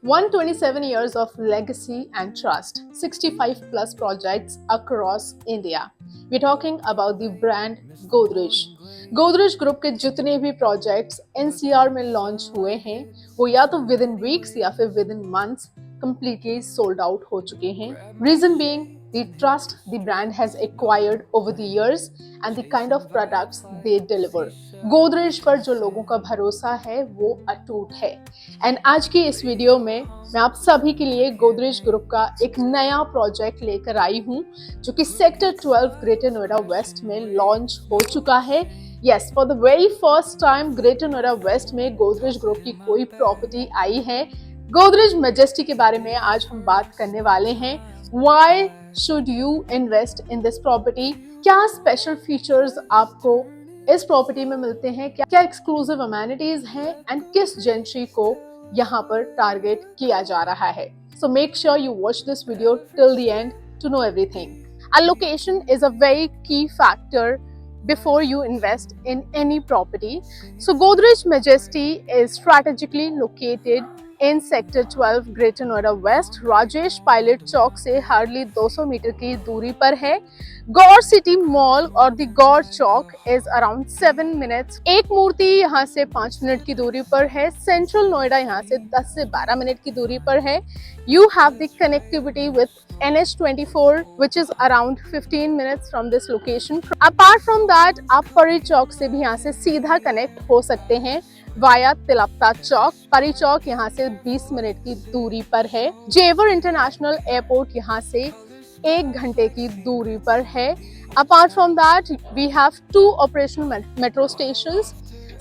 127 years of legacy and trust, 65 plus projects across India. We're talking about the brand Godrej. Godrej group के जितने भी projects NCR में launch हुए हैं वो या तो विद इन वीक्स या फिर with in months completely sold out हो चुके हैं. Reason being the trust the brand has acquired over the years and the kind of products they deliver. Godrej पर जो लोगों का भरोसा है वो अटूट है. एंड आज की इस वीडियो में मैं आप सभी के लिए गोदरेज ग्रुप का एक नया प्रोजेक्ट लेकर आई हूँ जो कि सेक्टर 12 ग्रेटर नोएडा वेस्ट में लॉन्च हो चुका है. Yes, for the very first time Greater Noida west में गोदरेज ग्रुप की कोई प्रॉपर्टी आई है. गोदरेज मैजेस्टी के बारे में आज हम बात करने वाले हैं. Why should you invest in this property? क्या स्पेशल फीचर्स आपको इस प्रॉपर्टी में मिलते हैं, क्या एक्सक्लूसिव अमेनिटीज हैं एंड किस जेंट्री को यहाँ पर टारगेट किया जा रहा है. So make sure you watch this video till the end to know everything. Location is a very key factor before you invest in any property. So Godrej Majesty is strategically located in Sector 12 Greater Noida West. Rajesh Pilot चौक से hardly 200 metre की दूरी पर है. Gaur city mall और the Gaur chowk is around 7 minutes. एक मूर्ति यहाँ से 5 मिनट की दूरी पर है. सेंट्रल नोएडा यहाँ से 10 से 12 मिनट की दूरी पर है. You have the connectivity with NH24 which is around 15 minutes from this location. Apart from that, आप परी चौक से भी यहाँ से सीधा कनेक्ट हो सकते हैं वाया तिलप्ता चौक. परी चौक यहाँ से 20 मिनट की दूरी पर है. जेवर इंटरनेशनल एयरपोर्ट यहाँ से 1 घंटे की दूरी पर है. Apart from that we have 2 operational metro stations,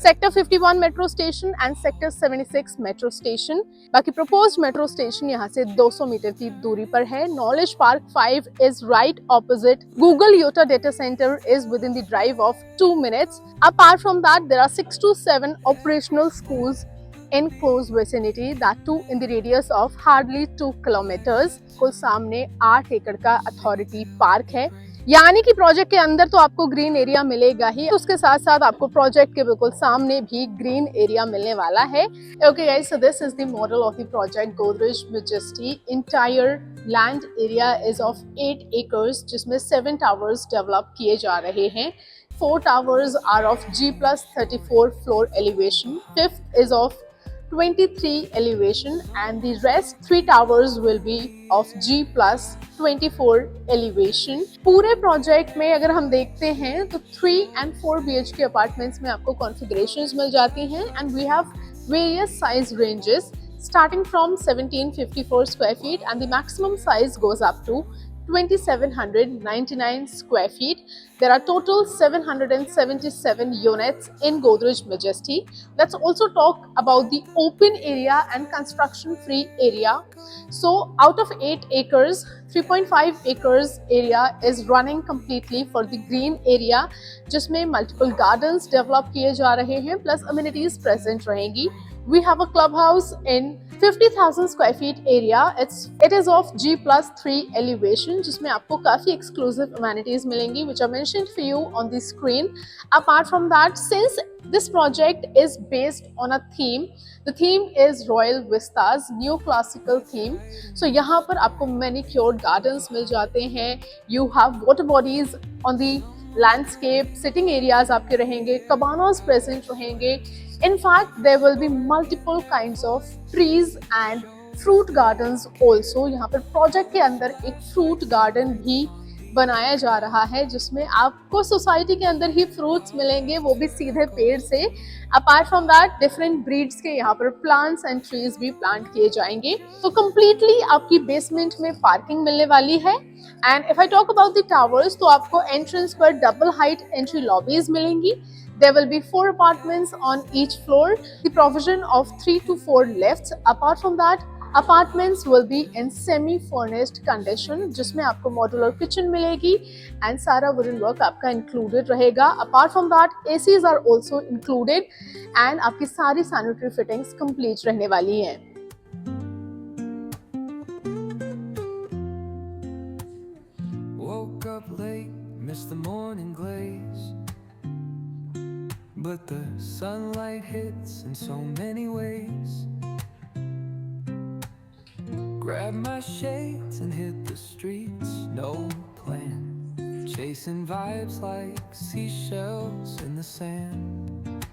sector 51 metro station and sector 76 metro station. बाकी प्रपोज्ड मेट्रो स्टेशन यहाँ से 200 मीटर की दूरी पर है. Knowledge park 5 is right opposite. Google Yotta data center is within the drive of 2 minutes. Apart from that there are 6 to 7 operational schools in close vicinity, that too in the radius of hardly 2 kilometers. कुल सामने 8 एकड़ का authority park है. यानी कि project के अंदर तो आपको ग्रीन एरिया मिलेगा ही, उसके साथ साथ आपको प्रोजेक्ट के बिल्कुल सामने भी ग्रीन एरिया मिलने वाला है. Okay guys, so this is the model of the project Godrej majesty. Entire land area is of 8 acres जिसमें 7 टावर्स डेवलप किए जा रहे हैं. 4 towers are of G+34 floor elevation. 5th is of 23 elevation and the rest 3 towers will be of G+24 elevation. पूरे project में अगर हम देखते हैं तो 3 and 4 BHK अपार्टमेंट्स में आपको कॉन्फ़िगरेशंस मिल जाती हैं and we have various size ranges starting from 1754 square feet and the maximum size goes up to 2799 square feet. There are total 777 units in Godrej Majesty. Let's also talk about the open area and construction free area. So out of 8 acres, 3.5 acres area is running completely for the green area जिसमें multiple gardens develop किए जा रहे हैं plus amenities present रहेंगी. We have a clubhouse in 50,000 square feet area. It is of G+3 elevation जिसमें आपको काफी exclusive amenities मिलेंगी which are mentioned for you on the screen. Apart from that, since this project is based on a theme, the theme is Royal Vistas, new classical theme. So यहाँ पर आपको manicured gardens मिल जाते हैं. You have water bodies on the landscape, sitting areas आपके रहेंगे, cabanas present रहेंगे. In fact, there will be multiple kinds of trees and fruit gardens also. यहाँ पर प्रोजेक्ट के अंदर एक फ्रूट गार्डन भी बनाया जा रहा है जिसमें आपको सोसाइटी के अंदर ही फ्रूट्स मिलेंगे, वो भी सीधे पेड़ से. Apart from that different breeds के यहाँ पर प्लांट्स एंड ट्रीज भी प्लांट किए जाएंगे. तो कम्प्लीटली आपकी बेसमेंट में पार्किंग मिलने वाली है. And if I talk about the towers तो आपको एंट्रेंस पर डबल हाइट एंट्री लॉबीज मिलेंगी. There will be 4 apartments on each floor. The provision of 3 to 4 lifts. Apart from that, apartments will be in semi-furnished condition जिसमें आपको modular kitchen मिलेगी and सारा wooden work आपका included रहेगा. Apart from that, ACs are also included and आपकी सारी sanitary fittings complete रहने वाली हैं. Woke up late, missed the morning glaze. But the sunlight hits in so many ways. Grabbed my shades and hit the streets, no plan. Chasing vibes like seashells in the sand.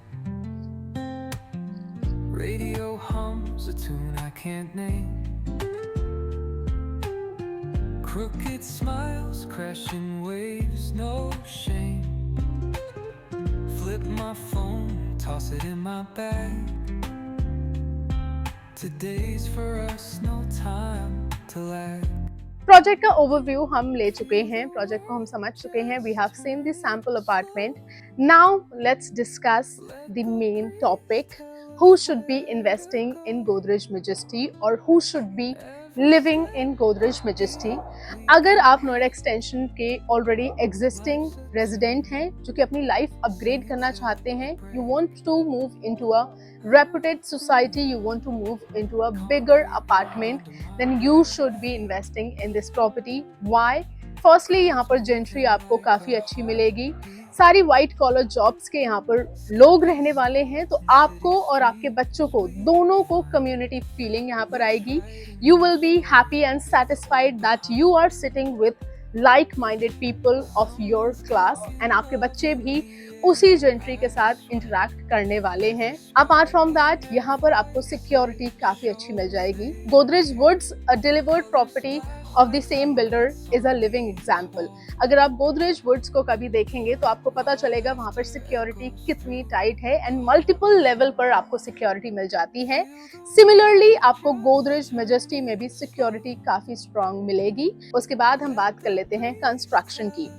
Radio hums a tune I can't name. Crooked smiles, crashing waves, no shame. Flip my phone, toss it in my bag. Today's for us, no time to lag. Project का overview हम ले चुके हैं, project को हम समझ चुके हैं. We have seen the sample apartment. Now let's discuss the main topic. Who should be investing in Godrej majesty और who should be living in Godrej majesty. अगर आप नोएडा एक्सटेंशन के ऑलरेडी एग्जिस्टिंग रेजिडेंट हैं जो कि अपनी लाइफ अपग्रेड करना चाहते हैं, you want to move into a reputed society, you want to move into a bigger apartment, then you should be investing in this property. Why? Firstly, यहाँ पर gentry आपको काफ़ी अच्छी मिलेगी. सारी वाइट कॉलर जॉब्स के यहाँ पर लोग रहने वाले हैं, तो आपको और आपके बच्चों को दोनों को कम्युनिटी फीलिंग यहाँ पर आएगी. You will be happy and satisfied that you are sitting with like-minded people of your class, and आपके बच्चे भी उसी जेंट्री के साथ इंटरैक्ट करने वाले हैं. अपार्ट फ्रॉम दैट, यहाँ पर आपको सिक्योरिटी काफी अच्छी मिल जाएगी. Godrej woods, a delivered property of the same builder, is a living example. अगर आप गोदरेज वुड्स को कभी देखेंगे तो आपको पता चलेगा वहाँ पर सिक्योरिटी कितनी टाइट है, एंड मल्टीपल लेवल पर आपको सिक्योरिटी मिल जाती है. सिमिलरली आपको गोदरेज मेजेस्टी में भी सिक्योरिटी काफी स्ट्रांग मिलेगी. उसके बाद हम बात कर लेते हैं कंस्ट्रक्शन की.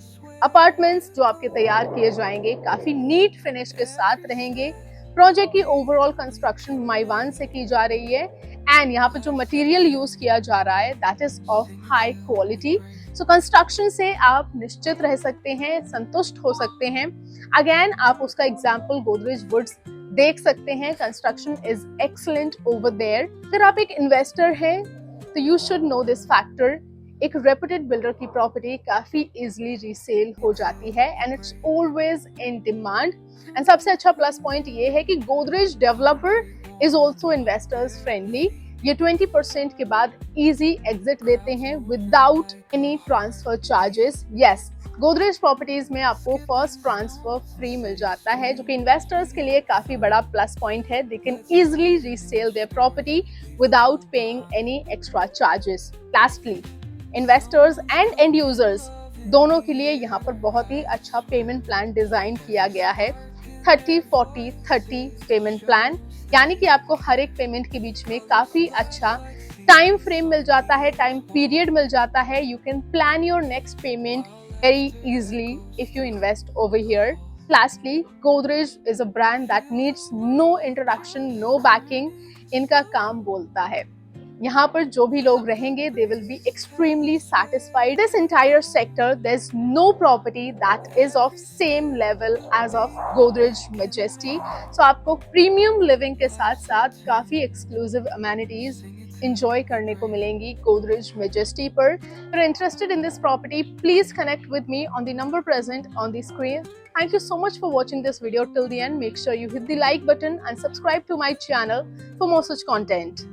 अपार्टमेंट्स जो आपके तैयार किए जाएंगे काफी नीट फिनिश के साथ रहेंगे. प्रोजेक्ट की ओवरऑल कंस्ट्रक्शन माइवान से की जा रही है, एंड यहाँ पर जो मटेरियल यूज किया जा रहा है that is of high quality. So construction से आप निश्चित रह सकते हैं, संतुष्ट हो सकते हैं. अगेन आप उसका एग्जाम्पल गोदरेज वुड्स देख सकते हैं. Construction is excellent over there. फिर आप एक इन्वेस्टर हैं तो you should know this factor. एक रेपुटेड बिल्डर की प्रॉपर्टी काफी इजीली रीसेल हो जाती है, and it's always in demand. And सबसे अच्छा प्लस पॉइंट ये है कि Godrej developer is also investors friendly. ये 20% के बाद इजी एग्जिट देते हैं without any transfer charges. Yes, Godrej properties में आपको फर्स्ट ट्रांसफर फ्री मिल जाता है, जो कि इन्वेस्टर्स के लिए काफी बड़ा प्लस पॉइंट है. They can easily resale their property without paying any extra charges. Lastly, investors and and users दोनों के लिए यहाँ पर बहुत ही अच्छा पेमेंट प्लान डिजाइन किया गया है. 30-40-30 पेमेंट प्लान, यानी कि आपको हर एक पेमेंट के बीच में काफी अच्छा टाइम फ्रेम मिल जाता है, टाइम पीरियड मिल जाता है. You can plan your next payment very easily if you invest over here. Lastly, Godrej is a brand that needs no introduction, no backing. इनका काम बोलता है. यहाँ पर जो भी लोग रहेंगे they will be extremely satisfied. This entire sector, there's no property that is of same level as of Godrej Majesty. So आपको premium living के साथ साथ काफी exclusive amenities enjoy करने को मिलेंगी Godrej Majesty पर. If you're interested in this property, please connect with me on the number present on the screen. Thank you so much for watching this video till the end. Make sure you hit the like button and subscribe to my channel for more such content.